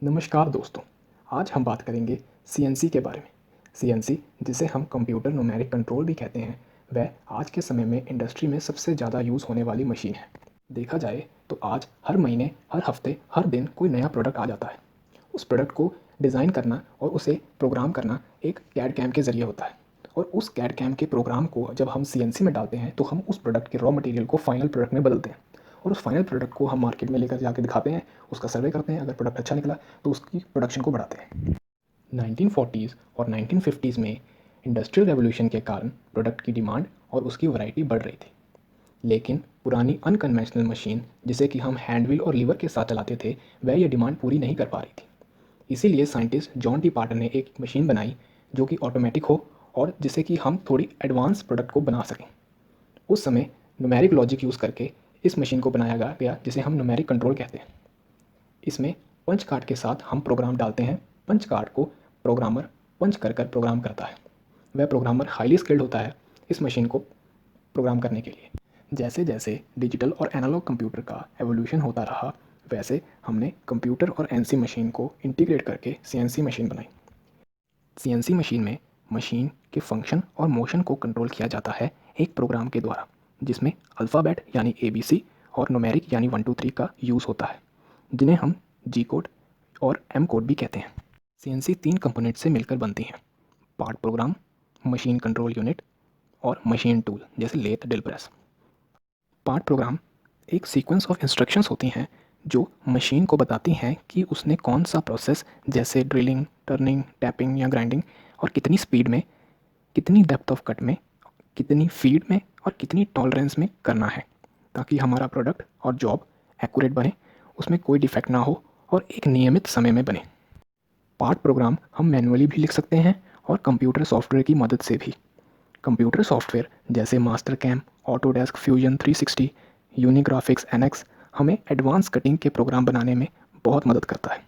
नमस्कार दोस्तों, आज हम बात करेंगे सीएनसी के बारे में। सीएनसी, जिसे हम कंप्यूटर न्यूमेरिक कंट्रोल भी कहते हैं, वह आज के समय में इंडस्ट्री में सबसे ज़्यादा यूज़ होने वाली मशीन है। देखा जाए तो आज हर महीने, हर हफ्ते, हर दिन कोई नया प्रोडक्ट आ जाता है। उस प्रोडक्ट को डिज़ाइन करना और उसे प्रोग्राम करना एक कैड कैम के ज़रिए होता है, और उस कैड कैम के प्रोग्राम को जब हम सीएनसी में डालते हैं तो हम उस प्रोडक्ट के रॉ मटेरियल को फाइनल प्रोडक्ट में बदलते हैं, और उस फाइनल प्रोडक्ट को हम मार्केट में लेकर जाके दिखाते हैं, उसका सर्वे करते हैं। अगर प्रोडक्ट अच्छा निकला तो उसकी प्रोडक्शन को बढ़ाते हैं। 1940s और 1950s में इंडस्ट्रियल रेवोल्यूशन के कारण प्रोडक्ट की डिमांड और उसकी वैरायटी बढ़ रही थी, लेकिन पुरानी अनकन्वेंशनल मशीन, जिसे कि हम हैंड व्हील और लीवर के साथ चलाते थे, वह ये डिमांड पूरी नहीं कर पा रही थी। इसीलिए साइंटिस्ट जॉन टी पार्टर ने एक मशीन बनाई जो कि ऑटोमेटिक हो और जिससे कि हम थोड़ी एडवांस प्रोडक्ट को बना सकें। उस समय न्यूमेरिक लॉजिक यूज़ करके इस मशीन को बनाया गया, जिसे हम न्यूमेरिक कंट्रोल कहते हैं। इसमें पंच कार्ड के साथ हम प्रोग्राम डालते हैं। पंच कार्ड को प्रोग्रामर पंच कर कर प्रोग्राम करता है। वह प्रोग्रामर हाईली स्किल्ड होता है इस मशीन को प्रोग्राम करने के लिए। जैसे जैसे डिजिटल और एनालॉग कंप्यूटर का एवोल्यूशन होता रहा, वैसे हमने कंप्यूटर और एनसी मशीन को इंटीग्रेट करके सीएनसी मशीन बनाई। सीएनसी मशीन में मशीन के फंक्शन और मोशन को कंट्रोल किया जाता है एक प्रोग्राम के द्वारा, जिसमें अल्फ़ाबेट यानी ABC और न्यूमेरिक यानी 1 2 3 का यूज़ होता है, जिन्हें हम जी कोड और एम कोड भी कहते हैं। सीएनसी 3 कंपोनेंट से मिलकर बनती हैं: part program, machine control unit और मशीन टूल जैसे lathe, drill press. Part program एक सीक्वेंस ऑफ इंस्ट्रक्शंस होती हैं जो मशीन को बताती हैं कि उसने कौन सा प्रोसेस, जैसे ड्रिलिंग, टर्निंग, टैपिंग या ग्राइंडिंग, और कितनी स्पीड में, कितनी डेप्थ ऑफ कट में, कितनी फीड में और कितनी टॉलरेंस में करना है, ताकि हमारा प्रोडक्ट और जॉब एक्यूरेट बने, उसमें कोई डिफेक्ट ना हो और एक नियमित समय में बने। पार्ट प्रोग्राम हम मैनुअली भी लिख सकते हैं और कंप्यूटर सॉफ्टवेयर की मदद से भी। कंप्यूटर सॉफ्टवेयर जैसे Mastercam, Autodesk Fusion 360, Unigraphics NX हमें एडवांस कटिंग के प्रोग्राम बनाने में बहुत मदद करता है,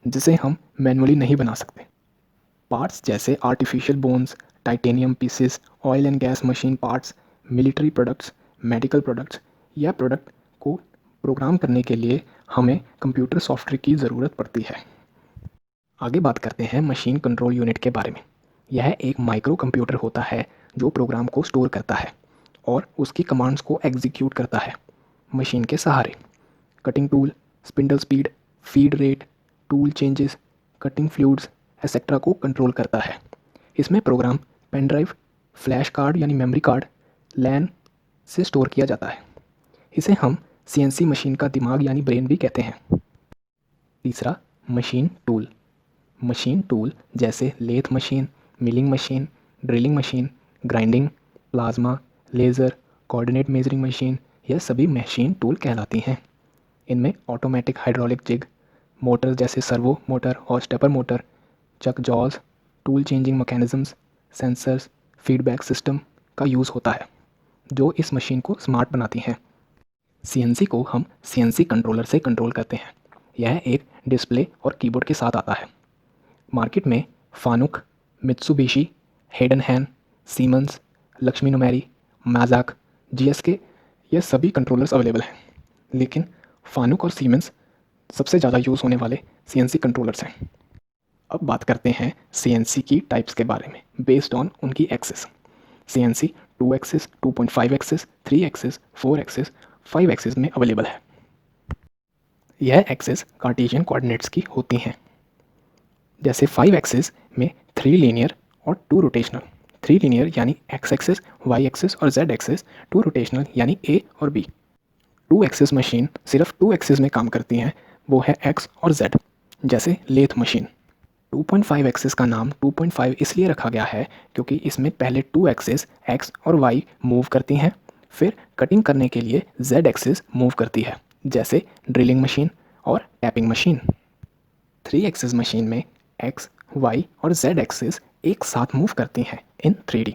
जिसे हम मैनुअली नहीं बना सकते। पार्ट्स जैसे artificial bones, titanium pieces, oil and gas machine parts, military products, medical products या प्रोडक्ट को प्रोग्राम करने के लिए हमें कंप्यूटर सॉफ्टवेयर की ज़रूरत पड़ती है। आगे बात करते हैं मशीन कंट्रोल यूनिट के बारे में। यह एक माइक्रो कंप्यूटर होता है जो प्रोग्राम को स्टोर करता है और उसकी कमांड्स को एग्जीक्यूट करता है मशीन के सहारे। Cutting tool, spindle speed, feed rate, tool changes, cutting fluids etcetera को कंट्रोल करता है। इसमें program pen drive, flash card यानी मेमोरी कार्ड, लैन से स्टोर किया जाता है। इसे हम सीएनसी मशीन का दिमाग यानी ब्रेन भी कहते हैं। तीसरा, मशीन टूल। मशीन टूल जैसे lathe machine, milling machine, drilling machine, grinding, plasma, laser, coordinate measuring machine, यह सभी मशीन टूल कहलाती हैं। इनमें ऑटोमेटिक हाइड्रोलिक जिग, मोटर जैसे सर्वो मोटर और स्टेपर मोटर, चक जॉल्स, tool changing mechanisms, sensors, feedback system का यूज़ होता है, जो इस मशीन को स्मार्ट बनाती हैं। सीएनसी को हम सीएनसी कंट्रोलर से कंट्रोल करते हैं। यह एक डिस्प्ले और कीबोर्ड के साथ आता है। मार्केट में फानुक, मित्सुबिशी, हेडन हैन, सीमंस, लक्ष्मी नुमेरी, मैजाक, जीएसके, ये सभी कंट्रोलर्स अवेलेबल हैं, लेकिन फानुक और सीमेंस सबसे ज़्यादा यूज़ होने वाले सीएनसी कंट्रोलर्स हैं। अब बात करते हैं सीएनसी की टाइप्स के बारे में बेस्ड ऑन उनकी axis. CNC 2 axis, 2.5 axis, 3 axis, 4 axis, 5 axis में अवेलेबल है। यह एक्सिस कार्टेशियन कोऑर्डिनेट्स की होती हैं। जैसे 5 एक्सिस में 3 लीनियर और 2 रोटेशनल। 3 लीनियर यानी एक्स एक्सिस, वाई एक्सिस और जेड एक्सिस, 2 रोटेशनल यानी ए और बी। 2 एक्सिस मशीन सिर्फ 2 एक्सिस में काम करती हैं, वो है एक्स और जेड, जैसे लेथ मशीन। 2.5 एक्सिस का नाम 2.5 इसलिए रखा गया है क्योंकि इसमें पहले 2 एक्सिस एक्स और वाई मूव करती हैं, फिर कटिंग करने के लिए जेड एक्सिस मूव करती है, जैसे ड्रिलिंग मशीन और टैपिंग मशीन। 3 एक्सिस मशीन में एक्स, वाई और जेड एक्सिस एक साथ मूव करती हैं इन 3D।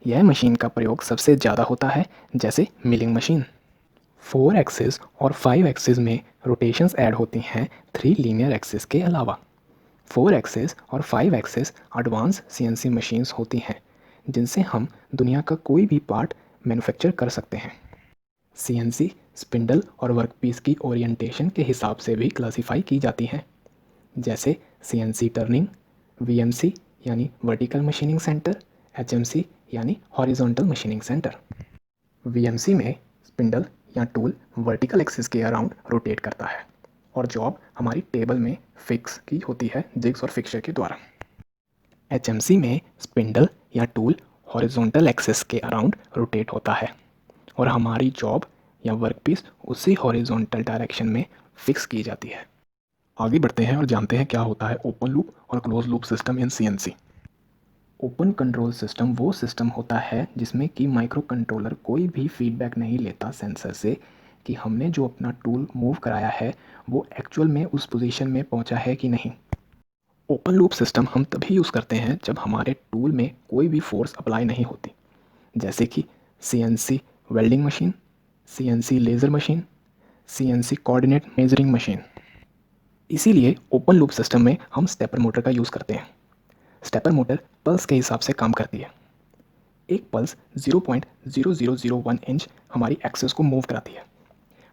यह मशीन का प्रयोग सबसे ज़्यादा होता है, जैसे मिलिंग मशीन। 4 एक्सिस और 5 एक्सिस में रोटेशंस ऐड होती हैं 3 लीनियर एक्सिस के अलावा। 4 एक्सिस और 5 एक्सिस एडवांस सीएनसी मशीन्स होती हैं, जिनसे हम दुनिया का कोई भी पार्ट मैन्युफैक्चर कर सकते हैं। सीएनसी स्पिंडल और वर्कपीस की ओरिएंटेशन के हिसाब से भी क्लासिफाई की जाती हैं। जैसे CNC टर्निंग, VMC यानी वर्टिकल मशीनिंग सेंटर, HMC यानी हॉरिजॉन्टल मशीनिंग सेंटर। VMC में स्पिंडल या टूल वर्टिकल एक्सिस के अराउंड रोटेट करता है और जॉब हमारी टेबल में फिक्स की होती है जिग्स और फिक्सचर के द्वारा। HMC में स्पिंडल या टूल हॉरिजॉन्टल एक्सिस के अराउंड रोटेट होता है और हमारी जॉब या वर्कपीस उसी हॉरिजॉन्टल डायरेक्शन में फिक्स की जाती है। आगे बढ़ते हैं और जानते हैं क्या होता है ओपन लूप और close loop system in CNC। Open control system वो सिस्टम होता है जिसमें कि माइक्रो कंट्रोलर कोई भी फीडबैक नहीं लेता सेंसर से कि हमने जो अपना टूल मूव कराया है वो एक्चुअल में उस पोजीशन में पहुंचा है कि नहीं। ओपन लूप सिस्टम हम तभी यूज़ करते हैं जब हमारे टूल में कोई भी फोर्स अप्लाई नहीं होती, जैसे कि CNC welding machine, CNC laser machine, CNC coordinate measuring machine. इसीलिए ओपन लूप सिस्टम में हम स्टेपर मोटर का यूज़ करते हैं। स्टेपर मोटर पल्स के हिसाब से काम करती है। एक पल्स 0.0001 इंच हमारी एक्सेस को मूव कराती है।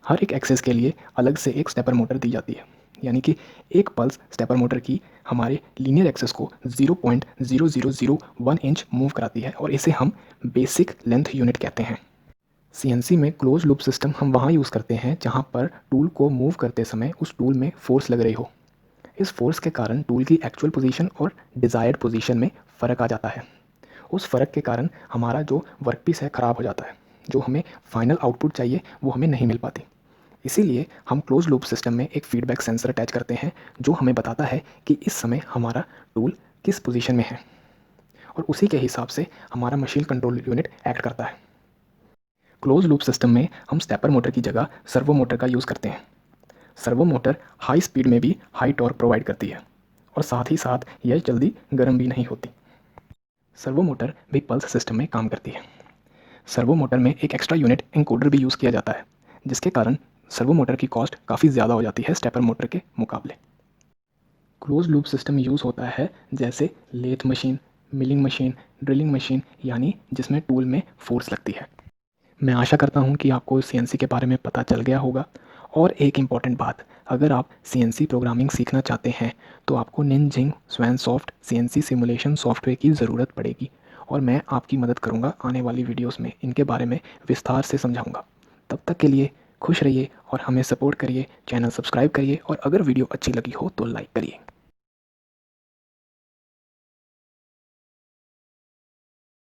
हर एक एक्सेस के लिए अलग से एक स्टेपर मोटर दी जाती है, यानी कि एक पल्स स्टेपर मोटर की हमारे लीनियर एक्सेस को 0.0001 इंच मूव कराती है और इसे हम बेसिक लेंथ यूनिट कहते हैं। CNC में क्लोज लूप सिस्टम हम वहाँ यूज़ करते हैं जहाँ पर टूल को मूव करते समय उस टूल में फोर्स लग रही हो। इस फोर्स के कारण टूल की एक्चुअल पोजीशन और डिज़ायर्ड पोजीशन में फ़र्क आ जाता है। उस फ़र्क के कारण हमारा जो वर्कपीस है ख़राब हो जाता है, जो हमें फाइनल आउटपुट चाहिए वो हमें नहीं मिल पाती। इसीलिए हम क्लोज लूप सिस्टम में एक फीडबैक सेंसर अटैच करते हैं जो हमें बताता है कि इस समय हमारा टूल किस पोजीशन में है और उसी के हिसाब से हमारा मशीन कंट्रोल यूनिट एक्ट करता है। क्लोज लूप सिस्टम में हम स्टेपर मोटर की जगह सर्वो मोटर का यूज़ करते हैं। सर्वो मोटर हाई स्पीड में भी हाई टॉर्क प्रोवाइड करती है और साथ ही साथ यह जल्दी गर्म भी नहीं होती। सर्वो मोटर भी पल्स सिस्टम में काम करती है। सर्वो मोटर में एक एक्स्ट्रा यूनिट एनकोडर भी यूज़ किया जाता है, जिसके कारण सर्वो मोटर की कॉस्ट काफ़ी ज़्यादा हो जाती है स्टेपर मोटर के मुकाबले। क्लोज लूप सिस्टम यूज़ होता है जैसे lathe machine, milling machine, drilling machine, यानी जिसमें टूल में फोर्स लगती है। मैं आशा करता हूँ कि आपको CNC के बारे में पता चल गया होगा। और एक इम्पॉर्टेंट बात, अगर आप CNC प्रोग्रामिंग सीखना चाहते हैं तो आपको निनजिंग स्वैनसॉफ्ट CNC सिमुलेशन सॉफ्टवेयर की ज़रूरत पड़ेगी और मैं आपकी मदद करूँगा। आने वाली वीडियोस में इनके बारे में विस्तार से समझाऊँगा। तब तक के लिए खुश रहिए और हमें सपोर्ट करिए, चैनल सब्सक्राइब करिए और अगर वीडियो अच्छी लगी हो तो लाइक करिए।